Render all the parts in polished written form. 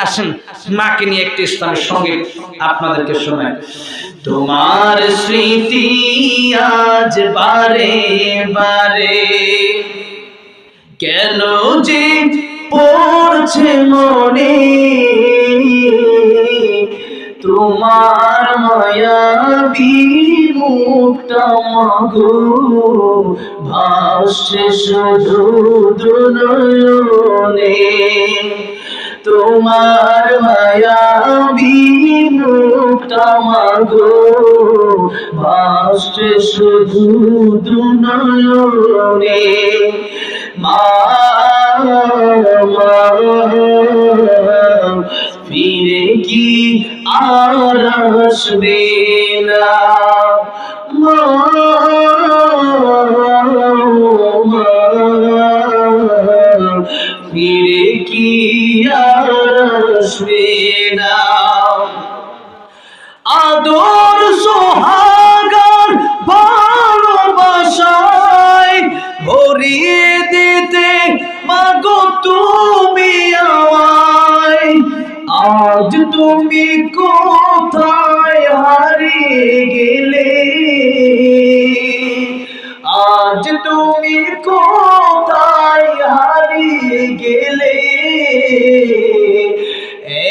আসেন মাকে নিয়ে একটি ইসলামের সঙ্গীত আপনাদেরকে শোনাই। তোমার স্মৃতি আজ বারে বারে কেন যে পড়ছে মনে, তোমার মায়াবী মুখটা মাগো ভাসছে শুধু দুনয়নে, তোমার মায়াবী মুখটা মাগো ভাসছে শুধু দুনয়নে। মা ফিরে কি আর আসবে না, মা ফিরে কি আর আসবে না। আদর সোহাগার ভালোবাসায় ভরিয়ে দিতে মাগো তুমি আমায়, আজ তুমি কোথায় হারিয়ে গেলে, আজ তুমি কোথায় হারিয়ে গেলে,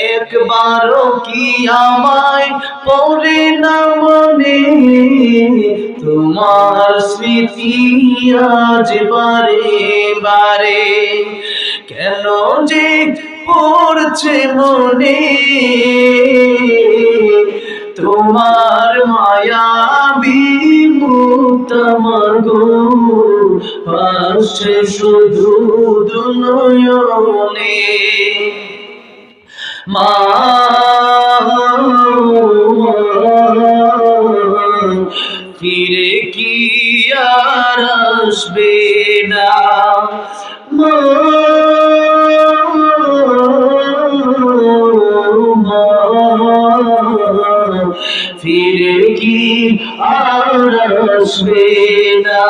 একবারও কি আমায় পড়ে না মনে, তোমার স্মৃতি আজ বারে বারে কেন যে পড়ছে মনে, তোমার মায়াবী মুখটা মাগো ভাসছে শুধু দুনয়নে। মা ফিরে কি আর আসবে না, মা ফিরে কি আর আসবে না।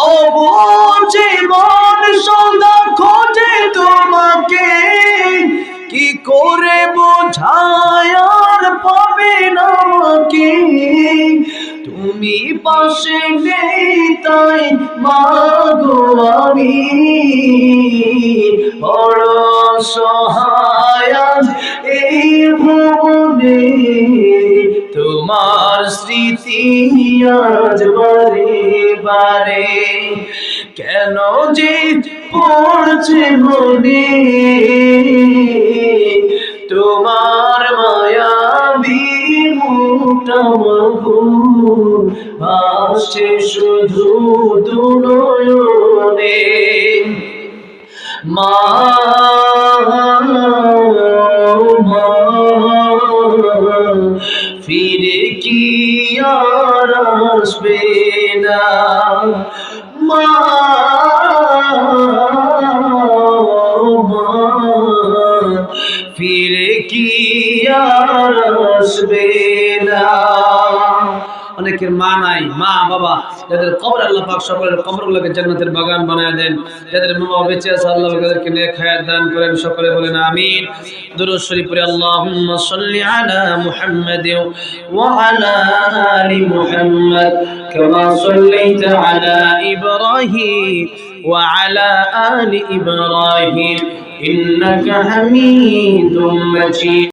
ও বোঝে মন সদা খোঁজে তোমাকে, কি করে বোঝায় আর পাবে না কে, তুমি পাশে নেই তাই মাগো আমি বড় অসহায় এই ভুবনে, তোমার স্মৃতি আজ বারে বারে কেন যে পড়ছে মনে, তোমার মায়াবী মুখটা মাগো ভাসছে শুধু দুনয়নে। মা ফিরে কি আর আসবে না, মা ফিরে কি আর আসবে না। অনেকের মা নাই, মা বাবা যাদের কবর আল্লাহ পাক সকলের কবরগুলোকে জান্নাতের বাগান বানায় দেন, যাদের মা বাবা বেঁচে আছে আল্লাহ তাদেরকে নেক হায়াত দান করেন, সকলে বলেন আমিন। দুরূদ শরীফ পড়ে আল্লাহুম্মা সাল্লি আলা মুহাম্মাদ ওয়া আলা আলি মুহাম্মাদ কামা সাল্লাইতা আলা ইব্রাহিম ওয়া আলা আলি ইব্রাহিম ইন্নাকা হামিদুম মাজিদ।